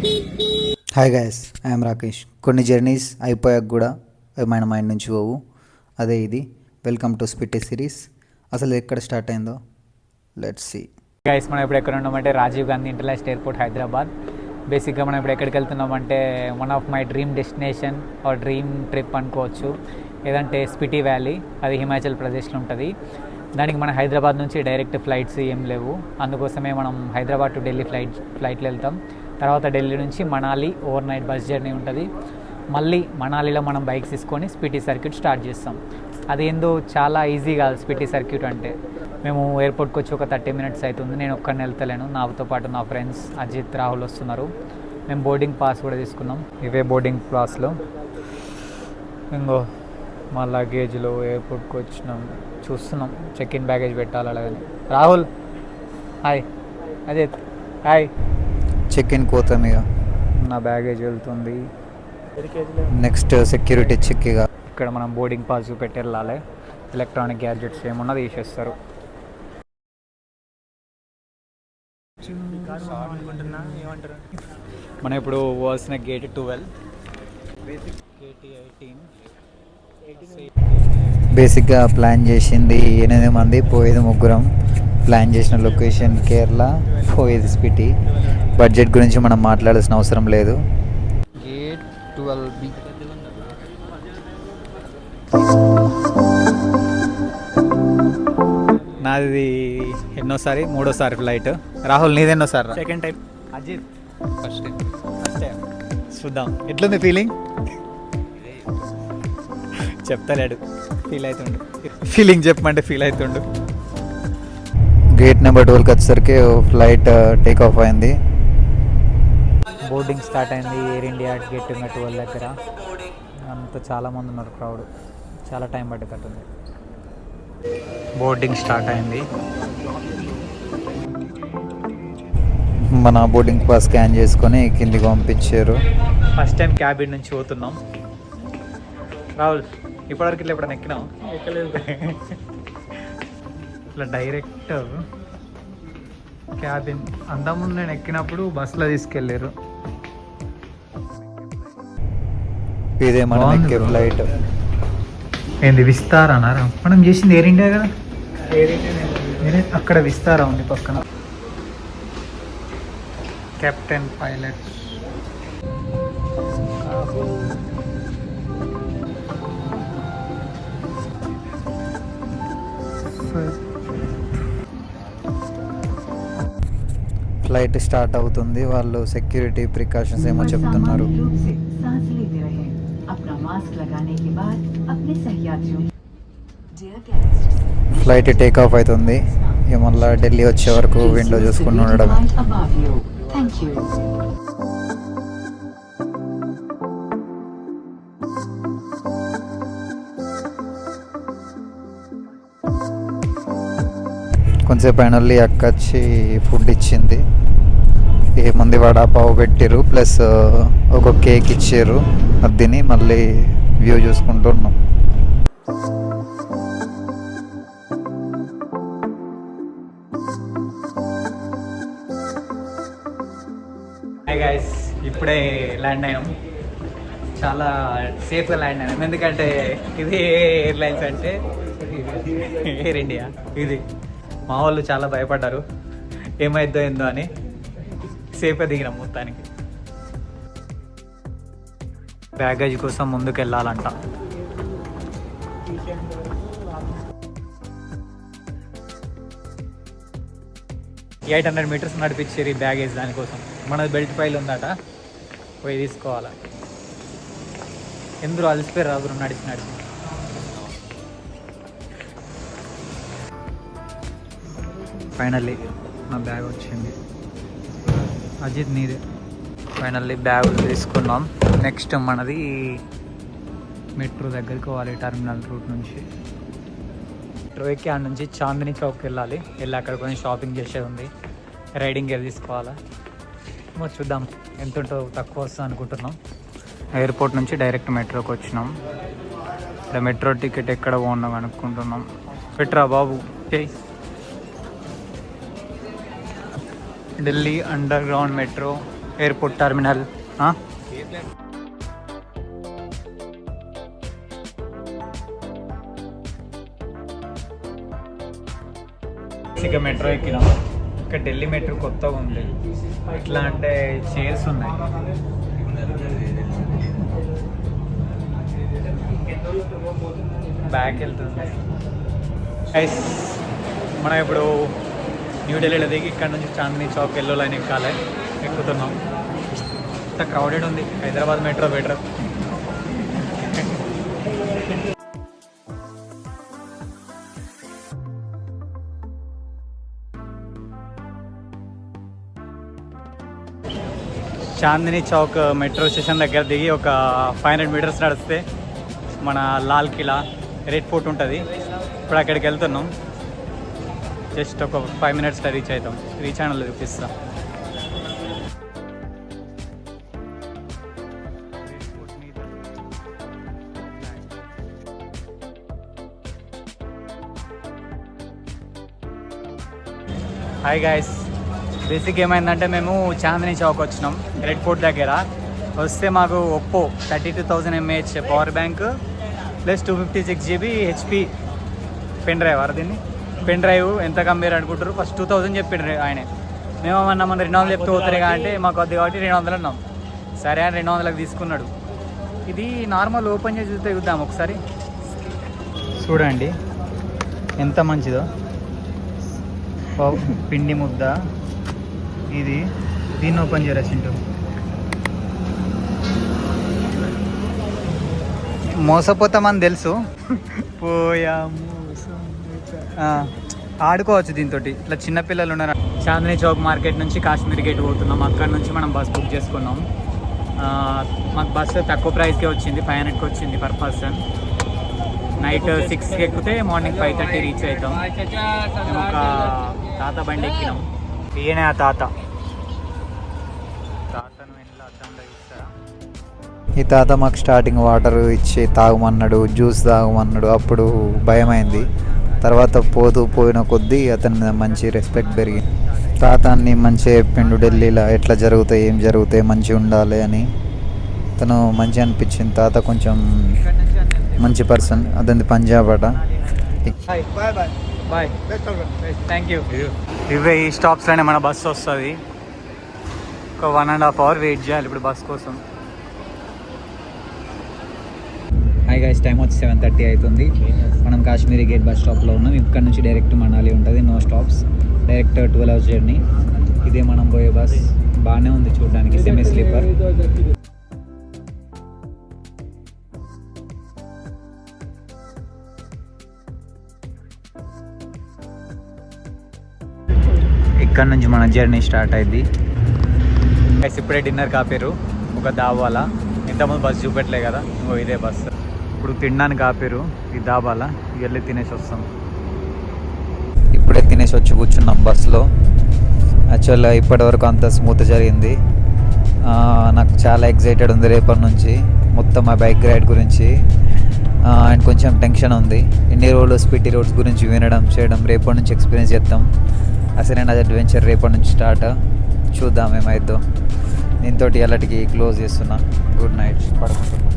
Hi guys, I'm Rakesh. కొన్ని journeys అయిపోయాక కూడా మన మైండ్ నుంచి పోవు. అదే ఇది. Welcome to Spiti series. అసలు ఎక్కడ స్టార్ట్ అయిందో లెట్స్ సీ. గైస్, మనం ఇప్పుడు ఎక్కడ ఉన్నామంటే రాజీవ్ గాంధీ ఇంటర్నేషనల్ ఎయిర్పోర్ట్, హైదరాబాద్. బేసిక్గా మనం ఇప్పుడు ఎక్కడికి వెళ్తున్నామంటే one of my dream destination or dream trip అనుకోవచ్చు. ఏదంటే స్పిటి వ్యాలీ. అది హిమాచల్ ప్రదేశ్లో ఉంటుంది. దానికి మన హైదరాబాద్ నుంచి డైరెక్ట్ ఫ్లైట్స్ ఏం లేవు. అందుకోసమే మనం హైదరాబాద్ టు ఢిల్లీ ఫ్లైట్లో వెళ్తాం. తర్వాత ఢిల్లీ నుంచి Manali over night bus journey ఉంటుంది. మళ్ళీ మనాలిలో మనం బైక్స్ తీసుకొని స్పిటి సర్క్యూట్ స్టార్ట్ చేస్తాం. అది ఏందో చాలా ఈజీ కాదు స్పిటి సర్క్యూట్ అంటే. మేము ఎయిర్పోర్ట్కి వచ్చి ఒక 30 minutes అవుతుంది. నేను ఒక్కడిని వెళ్తలేను, నాతో పాటు నా ఫ్రెండ్స్ అజిత్, రాహుల్ వస్తున్నారు. మేము బోర్డింగ్ పాస్ కూడా తీసుకున్నాం. ఇవే బోర్డింగ్ పాస్లో ఇంకో మా లగేజ్లో ఎయిర్పోర్ట్కి వచ్చినాం. చూస్తున్నాం చెక్ ఇన్ బ్యాగేజ్ పెట్టాలి అలాగని. Rahul hi, Ajit hi. Check in కోతాం ఇక. నా బ్యాగేజ్ వెళ్తుంది. Next security check. ఇక ఇక్కడ మనం బోర్డింగ్ పాస్ పెట్టి వెళ్ళాలి. ఎలక్ట్రానిక్ గ్యాడ్జెట్స్ ఏమన్నా తీసేస్తారు. మనం ఇప్పుడు పోవాల్సిన గేట్ 12, గేట్ 18. బేసిక్గా ప్లాన్ చేసింది 8 మంది, పోయేది 3. ప్లాన్ చేసిన లొకేషన్ కేరళ, పోయేది స్పిటి. బడ్జెట్ గురించి మనం మాట్లాడాల్సిన అవసరం లేదు. Gate 12B. నాది ఎన్నోసారి, 3వ ఫ్లైట్. రాహుల్ నీది ఎన్నోసారి? Second time. Ajit first time. చూద్దాం ఎట్లుంది ఫీలింగ్. చెప్తలేడు, ఫీల్ అవుతుండు. ఫీలింగ్ చెప్పమంటే ఫీల్ అవుతుండు. గేట్ నెంబర్ 12కి వచ్చేసరికి ఫ్లైట్ టేక్ ఆఫ్ అయింది. బోర్డింగ్ స్టార్ట్ అయింది ఎయిర్ ఇండియా గేట్ నెంబర్ 12 దగ్గర. అంత చాలామంది ఉన్నారు, క్రౌడ్. చాలా టైం పట్టేటట్టుంది. బోర్డింగ్ స్టార్ట్ అయింది. మన బోర్డింగ్ పాస్ స్కాన్ చేసుకొని కిందికి పంపించారు. ఫస్ట్ టైం క్యాబిన్ నుంచి పోతున్నాం. రాహుల్ ఇప్పటివరకు ఇట్లా ఎప్పుడైనా ఎక్కినాం? ఎక్కలేదు. ఇట్లా డైరెక్ట్ క్యాబిన్. అంతకుముందు నేను ఎక్కినప్పుడు బస్సులో తీసుకెళ్ళారు. ఇదే మనం ఎక్కే ఫ్లైట్. ఏంది విస్తారా అన్నారా? మనం చేసింది ఎయిర్ ఇండియా కదా. అక్కడ విస్తారా ఉంది పక్కన. Captain pilot. ఫ్లైట్ స్టార్ట్ అవుతుంది. వాళ్ళు సెక్యూరిటీ ప్రికాషన్స్ ఏమో చెప్తున్నారు. ఫ్లైట్ టేక్ ఆఫ్ అవుతుంది. ఇక మళ్ళీ ఢిల్లీ వచ్చే వరకు విండో చూసుకుని ఉండడం. కొంతసేపు అయిన వాళ్ళు అక్క వచ్చి ఫుడ్ ఇచ్చింది. ఏముంది, వడాపావు పెట్టిరు, ప్లస్ ఒక కేక్ ఇచ్చారు. అది తిని మళ్ళీ వ్యూ చూసుకుంటున్నాం. హాయ్ గైస్, ఇప్పుడే ల్యాండ్ అయినాం. చాలా సేఫ్గా ల్యాండ్ అయినాం. ఎందుకంటే ఇది ఎయిర్లైన్స్ అంటే ఎయిర్ ఇండియా. ఇది మా వాళ్ళు చాలా భయపడ్డారు ఏమైద్దో ఏందో అని. సేఫ్గా దిగినాం మొత్తానికి. బ్యాగేజ్ కోసం ముందుకు వెళ్ళాలంట. ఎయిట్ 800 meters నడిపించారు ఈ బ్యాగేజ్ దానికోసం. మనది బెల్ట్ ఫైల్ ఉందట, పోయి తీసుకోవాలా. ఎందుకు అలసిపోయారు రాదు నడిచి. ఫైనల్లీ నా బ్యాగ్ వచ్చింది. అజిత్ నీదే. ఫైనల్లీ బ్యాగ్ తీసుకున్నాం. నెక్స్ట్ మనది మెట్రో దగ్గరికి పోవాలి, టర్మినల్ రూట్ నుంచి. మెట్రో ఎక్కి ఆడ నుంచి చాందిని చౌక్ వెళ్ళాలి. వెళ్ళి అక్కడ కొంచెం షాపింగ్ చేసేది ఉంది. రైడింగ్ గేర్ తీసుకోవాలా. మరి చూద్దాం ఎంత ఉంటుందో. తక్కువ వస్తుంది అనుకుంటున్నాం. ఎయిర్పోర్ట్ నుంచి డైరెక్ట్ మెట్రోకి వచ్చినాం. ఇక్కడ మెట్రో టికెట్ ఎక్కడ బాగున్నాం అనుకుంటున్నాం. పెట్రా బాబు. Delhi underground metro airport terminal. ఇక మెట్రో ఎక్కినాం. ఇక్కడ ఢిల్లీ మెట్రో కొత్తగా ఉంది. ఎట్లా అంటే చైర్స్ ఉన్నాయి. బ్యాక్ వెళ్తుంది. మనం ఇప్పుడు న్యూఢిల్లీలో దిగి ఇక్కడ నుంచి చాందినీ చౌక్ ఎల్లో లైన్ ఎక్కాలి. ఎక్కుతున్నాం. ఇంత క్రౌడెడ్ ఉంది. Hyderabad metro better. Chandni Chowk metro station దగ్గర దిగి ఒక 500 మీటర్స్ నడిస్తే మన లాల్ కిలా, రెడ్ ఫోర్ట్ ఉంటుంది. ఇప్పుడు అక్కడికి వెళ్తున్నాం. జస్ట్ ఒక 5 మినిట్స్లో రీచ్ అవుతాం. రీచ్ అయిన చూపిస్తాం. హాయ్ గాయస్, బేసిక్ ఏమైందంటే మేము చాందినీ చౌక్ వచ్చినాం రెడ్ ఫోర్ట్ దగ్గర. వస్తే మాకు Oppo 32,000 mAh power bank plus 256 GB HP pen drive. దీన్ని పెన్ డ్రైవ్ ఎంత కంపేర్ అనుకుంటారు? ఫస్ట్ 2000 చెప్పిండ్రు ఆయన. మేమన్నా మన 200 చెప్తే పోతారే అంటే మాకు వద్దు కాబట్టి 200 అన్నాం. సరే అని 200కి తీసుకున్నాడు. ఇది నార్మల్ ఓపెన్ చేసి చూస్తే చూద్దాం ఒకసారి. చూడండి ఎంత మంచిదో. పిండి ముద్ద ఇది. దీన్ని ఓపెన్ చేయరా చింటూ? మోసపోతామని తెలుసు. పోయాము. ఆడుకోవచ్చు దీంతో. ఇట్లా చిన్నపిల్లలు ఉన్నారు. చాందినీ చౌక్ మార్కెట్ నుంచి కాశ్మీర్ గేట్ పోతున్నాం. అక్కడ నుంచి మనం బస్ బుక్ చేసుకున్నాం. మాకు బస్సు తక్కువ ప్రైస్కే వచ్చింది. 500కి వచ్చింది పర్ పర్సన్. నైట్ 6కి ఎక్కితే మార్నింగ్ 5:30 రీచ్ అవుతాం. మేము ఒక తాత బండి ఎక్కినాం. ఈయనే ఆ తాతను వెళ్ళి అద్దంలో ఇస్తా. ఈ తాత మాకు స్టార్టింగ్ వాటర్ ఇచ్చి తాగమన్నాడు, జ్యూస్ తాగమన్నాడు. అప్పుడు భయమైంది. తర్వాత పోయిన కొద్దీ అతని మీద మంచి రెస్పెక్ట్ పెరిగింది. తాత అన్ని మంచిగా చెప్పిండు. ఢిల్లీలో ఎట్లా జరుగుతాయి, ఏం జరుగుతాయి, మంచిగా ఉండాలి అని. తను మంచిగా అనిపించింది. తాత కొంచెం మంచి పర్సన్. అతనిది పంజాబ్ అట. Bye, thank you. ఇవే ఈ స్టాప్స్లోనే మన బస్సు వస్తుంది. ఒక 1.5 hour వెయిట్ చేయాలి ఇప్పుడు బస్ కోసం. హాయ్ గైస్, టైం వచ్చి 7:30 అవుతుంది. మనం కాశ్మీరీ గేట్ బస్ స్టాప్లో ఉన్నాం. ఇక్కడ నుంచి డైరెక్ట్ మనాలి ఉంటుంది. No stops, direct 12 hours journey. ఇదే మనం పోయే బస్. బాగానే ఉంది చూడడానికి, సెమీ స్లీపర్. ఇక్కడ నుంచి మన జర్నీ స్టార్ట్ అయింది. ఇప్పుడే డిన్నర్ కాపారు ఒక దాబాలా. ఇంతకుముందు బస్సు చూపెట్టలే కదా, ఇంకో ఇదే బస్సు. ఇప్పుడు తినడానికి ఆపారు ఈ దాబాలా. వెళ్ళి తినేసి వస్తాం. ఇప్పుడే తినేసి వచ్చి కూర్చున్నాం బస్సులో. యాక్చువల్గా ఇప్పటివరకు అంత స్మూత్ జరిగింది. నాకు చాలా ఎక్సైటెడ్ ఉంది రేపటి నుంచి మొత్తం ఆ బైక్ రైడ్ గురించి. అండ్ కొంచెం టెన్షన్ ఉంది. ఎన్ని రోజులు స్పిటి రోడ్స్ గురించి వినడం చేయడం. రేపటి నుంచి ఎక్స్పీరియన్స్ చేద్దాం. అసలైన అడ్వెంచర్ రేపటి నుంచి స్టార్ట్. చూద్దాం ఏమైద్దో. దీంతో ఎలాంటికి క్లోజ్ చేస్తున్నా. Good night, పడుకుంటున్నా.